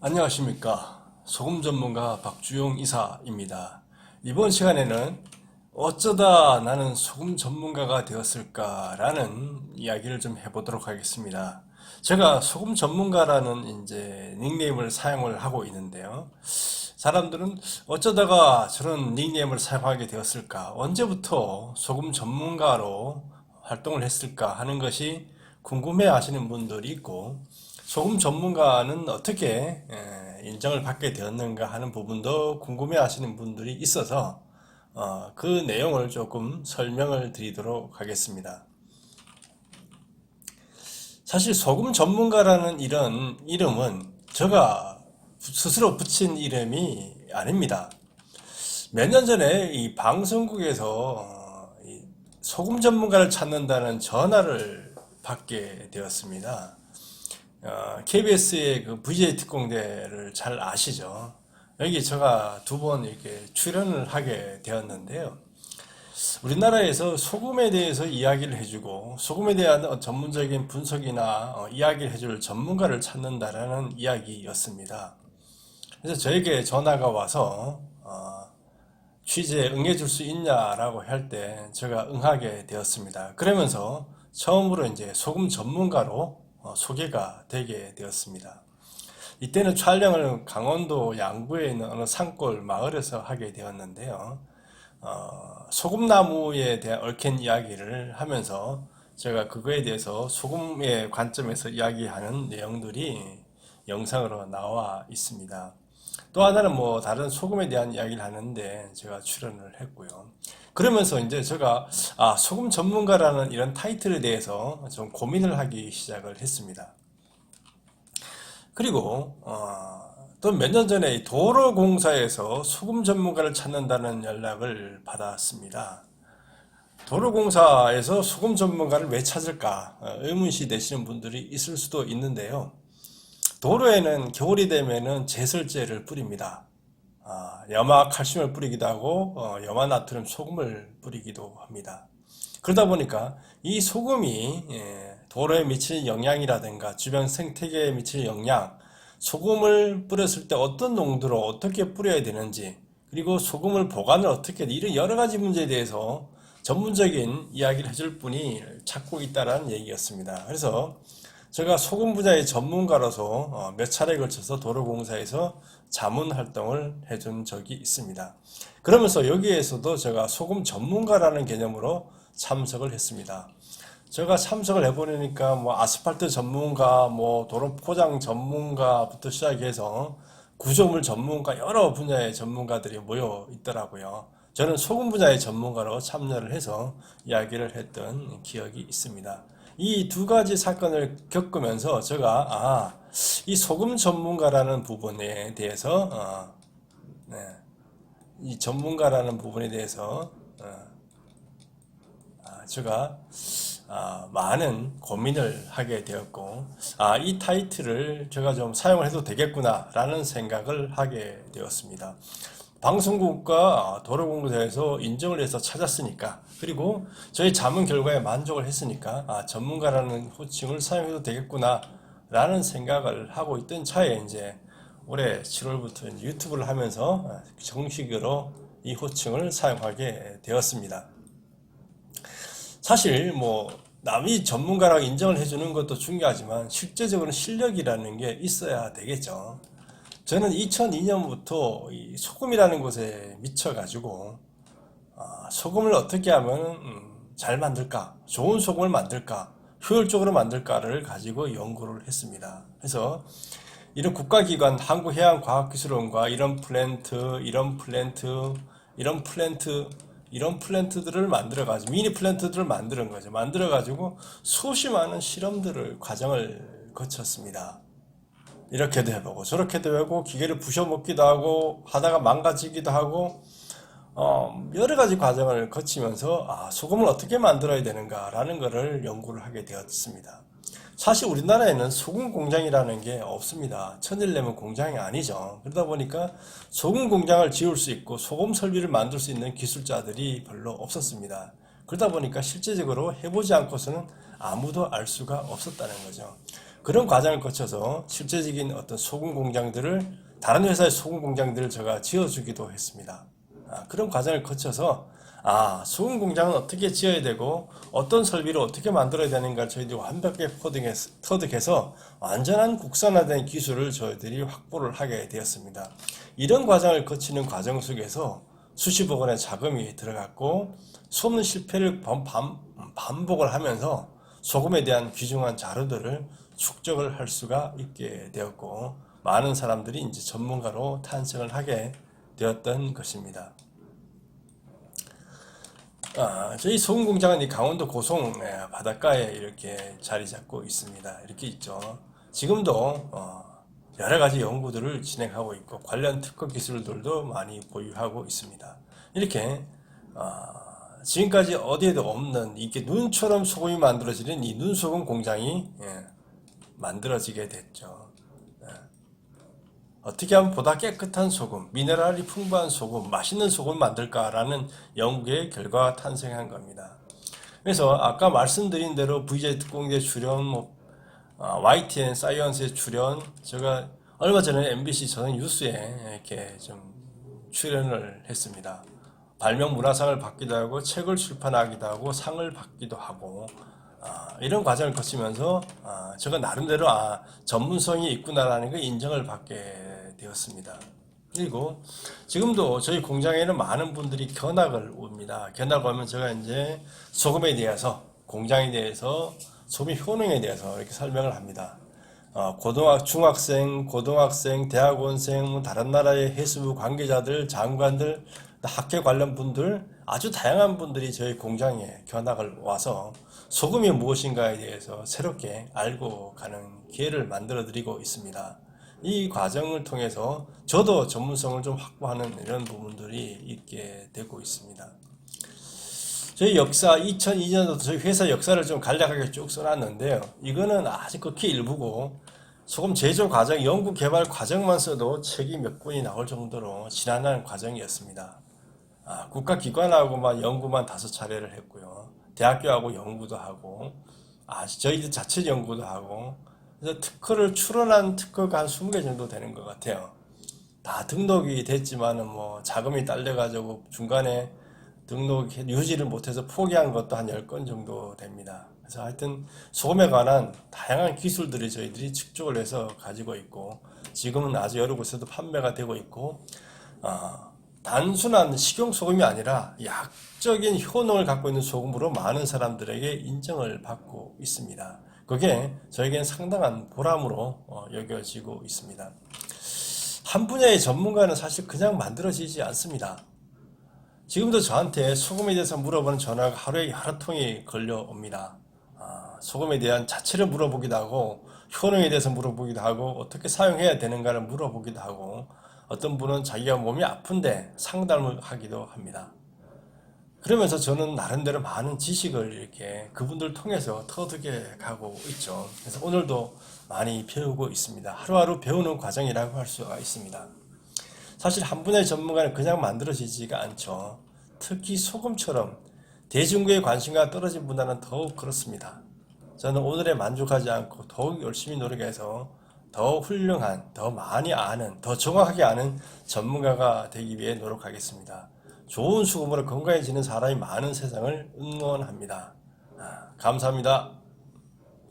안녕하십니까. 소금 전문가 박주용 이사입니다. 이번 시간에는 어쩌다 나는 소금 전문가가 되었을까라는 이야기를 좀 해보도록 하겠습니다. 제가 소금 전문가라는 이제 닉네임을 사용을 하고 있는데요. 사람들은 어쩌다가 저런 닉네임을 사용하게 되었을까? 언제부터 소금 전문가로 활동을 했을까 하는 것이 궁금해 하시는 분들이 있고, 소금 전문가는 어떻게 인정을 받게 되었는가 하는 부분도 궁금해 하시는 분들이 있어서 그 내용을 조금 설명을 드리도록 하겠습니다. 사실 소금 전문가라는 이런 이름은 제가 스스로 붙인 이름이 아닙니다. 몇 년 전에 이 방송국에서 이 소금 전문가를 찾는다는 전화를 받게 되었습니다. KBS의 그 VJ 특공대를 잘 아시죠? 여기 제가 두 번 이렇게 출연을 하게 되었는데요. 우리나라에서 소금에 대해서 이야기를 해주고 소금에 대한 전문적인 분석이나 이야기를 해줄 전문가를 찾는다라는 이야기였습니다. 그래서 저에게 전화가 와서 취재에 응해줄 수 있냐라고 할 때 제가 응하게 되었습니다. 그러면서 처음으로 이제 소금 전문가로 소개가 되게 되었습니다. 이때는 촬영을 강원도 양구에 있는 어느 산골 마을에서 하게 되었는데요. 소금나무에 대한 얽힌 이야기를 하면서 제가 그거에 대해서 소금의 관점에서 이야기하는 내용들이 영상으로 나와 있습니다. 또 하나는 뭐 다른 소금에 대한 이야기를 하는데 제가 출연을 했고요. 그러면서 이제 제가 소금 전문가라는 이런 타이틀에 대해서 좀 고민을 하기 시작을 했습니다. 그리고 또 몇 년 전에 도로공사에서 소금 전문가를 찾는다는 연락을 받았습니다. 도로공사에서 소금 전문가를 왜 찾을까 의문시 내시는 분들이 있을 수도 있는데요. 도로에는 겨울이 되면은 제설제를 뿌립니다. 염화 칼슘을 뿌리기도 하고 염화 나트륨 소금을 뿌리기도 합니다. 그러다 보니까 이 소금이 도로에 미치는 영향이라든가 주변 생태계에 미치는 영향, 소금을 뿌렸을 때 어떤 농도로 어떻게 뿌려야 되는지, 그리고 소금을 보관을 어떻게 이런 여러 가지 문제에 대해서 전문적인 이야기를 해줄 분이 찾고 있다는 얘기였습니다. 그래서 제가 소금 분야의 전문가로서 몇 차례에 걸쳐서 도로공사에서 자문 활동을 해준 적이 있습니다. 그러면서 여기에서도 제가 소금 전문가라는 개념으로 참석을 했습니다. 제가 참석을 해보니까 뭐 아스팔트 전문가, 뭐 도로 포장 전문가부터 시작해서 구조물 전문가 여러 분야의 전문가들이 모여 있더라고요. 저는 소금 분야의 전문가로 참여를 해서 이야기를 했던 기억이 있습니다. 이 두 가지 사건을 겪으면서 제가 이 소금 전문가라는 부분에 대해서 네, 이 전문가라는 부분에 대해서 제가 많은 고민을 하게 되었고 이 타이틀을 제가 좀 사용을 해도 되겠구나라는 생각을 하게 되었습니다. 방송국과 도로공사에서 인정을 해서 찾았으니까, 그리고 저희 자문 결과에 만족을 했으니까 전문가라는 호칭을 사용해도 되겠구나 라는 생각을 하고 있던 차에 이제 올해 7월부터 유튜브를 하면서 정식으로 이 호칭을 사용하게 되었습니다. 사실 뭐 남이 전문가라고 인정을 해주는 것도 중요하지만 실제적으로는 실력이라는 게 있어야 되겠죠. 저는 2002년부터 이 소금이라는 것에 미쳐가지고 소금을 어떻게 하면 잘 만들까, 좋은 소금을 만들까, 효율적으로 만들까를 가지고 연구를 했습니다. 그래서 이런 국가기관 한국해양과학기술원과 이런 플랜트들을 만들어가지고 미니 플랜트들을 만드는 거죠. 만들어가지고 수없이 많은 실험들을 과정을 거쳤습니다. 이렇게도 해보고 저렇게도 해보고 기계를 부셔먹기도 하고 하다가 망가지기도 하고 여러 가지 과정을 거치면서 소금을 어떻게 만들어야 되는가라는 것을 연구를 하게 되었습니다. 사실 우리나라에는 소금 공장이라는 게 없습니다. 천일염은 공장이 아니죠. 그러다 보니까 소금 공장을 지을 수 있고 소금 설비를 만들 수 있는 기술자들이 별로 없었습니다. 그러다 보니까 실제적으로 해보지 않고서는 아무도 알 수가 없었다는 거죠. 그런 과정을 거쳐서 실제적인 어떤 소금 공장들을 다른 회사의 소금 공장들을 제가 지어주기도 했습니다. 그런 과정을 거쳐서 소금 공장은 어떻게 지어야 되고 어떤 설비를 어떻게 만들어야 되는가 저희들이 완벽하게 터득해서 완전한 국산화된 기술을 저희들이 확보를 하게 되었습니다. 이런 과정을 거치는 과정 속에서 수십억 원의 자금이 들어갔고 소문 실패를 반복을 하면서 소금에 대한 귀중한 자료들을 축적을 할 수가 있게 되었고 많은 사람들이 이제 전문가로 탄생을 하게 되었던 것입니다. 저희 소금 공장은 이 강원도 고성 바닷가에 이렇게 자리 잡고 있습니다. 이렇게 있죠. 지금도 여러 가지 연구들을 진행하고 있고 관련 특허 기술들도 많이 보유하고 있습니다. 이렇게 지금까지 어디에도 없는 이렇게 눈처럼 소금이 만들어지는 이 눈소금 공장이 만들어지게 됐죠. 어떻게 하면 보다 깨끗한 소금, 미네랄이 풍부한 소금, 맛있는 소금 만들까라는 연구의 결과가 탄생한 겁니다. 그래서 아까 말씀드린 대로 VJ 특공대 출연, YTN 사이언스에 출연, 제가 얼마 전에 MBC 저녁 뉴스에 이렇게 좀 출연을 했습니다. 발명 문화상을 받기도 하고 책을 출판하기도 하고 상을 받기도 하고 이런 과정을 거치면서 제가 나름대로 전문성이 있구나라는 걸 인정을 받게 되었습니다. 그리고 지금도 저희 공장에는 많은 분들이 견학을 옵니다. 견학 오면 제가 이제 소금에 대해서 공장에 대해서 소금 효능에 대해서 이렇게 설명을 합니다. 중학생, 고등학생, 대학원생, 다른 나라의 해수부 관계자들, 장관들, 학회 관련 분들 아주 다양한 분들이 저희 공장에 견학을 와서 소금이 무엇인가에 대해서 새롭게 알고 가는 기회를 만들어 드리고 있습니다. 이 과정을 통해서 저도 전문성을 좀 확보하는 이런 부분들이 있게 되고 있습니다. 저희 역사 2002년도 저희 회사 역사를 좀 간략하게 쭉 써놨는데요. 이거는 아직 극히 일부고 소금 제조 과정, 연구 개발 과정만 써도 책이 몇 권이 나올 정도로 지난한 과정이었습니다. 국가기관하고만 연구만 5차례를 했고요. 대학교하고 연구도 하고, 저희들 자체 연구도 하고, 그래서 특허를 출원한 특허가 한 20개 정도 되는 것 같아요. 다 등록이 됐지만은 자금이 딸려가지고 중간에 등록 유지를 못해서 포기한 것도 한 10건 정도 됩니다. 그래서 하여튼 소금에 관한 다양한 기술들이 저희들이 축적을 해서 가지고 있고, 지금은 아주 여러 곳에도 판매가 되고 있고, 단순한 식용소금이 아니라 약적인 효능을 갖고 있는 소금으로 많은 사람들에게 인정을 받고 있습니다. 그게 저에게는 상당한 보람으로 여겨지고 있습니다. 한 분야의 전문가는 사실 그냥 만들어지지 않습니다. 지금도 저한테 소금에 대해서 물어보는 전화가 하루에 여러 통이 걸려옵니다. 소금에 대한 자체를 물어보기도 하고 효능에 대해서 물어보기도 하고 어떻게 사용해야 되는가를 물어보기도 하고 어떤 분은 자기가 몸이 아픈데 상담을 하기도 합니다. 그러면서 저는 나름대로 많은 지식을 이렇게 그분들 통해서 터득해 가고 있죠. 그래서 오늘도 많이 배우고 있습니다. 하루하루 배우는 과정이라고 할 수가 있습니다. 사실 한 분야의 전문가는 그냥 만들어지지가 않죠. 특히 소금처럼 대중교의 관심과 떨어진 분야는 더욱 그렇습니다. 저는 오늘에 만족하지 않고 더욱 열심히 노력해서 더 훌륭한, 더 많이 아는, 더 정확하게 아는 전문가가 되기 위해 노력하겠습니다. 좋은 수금으로 건강해지는 사람이 많은 세상을 응원합니다. 감사합니다.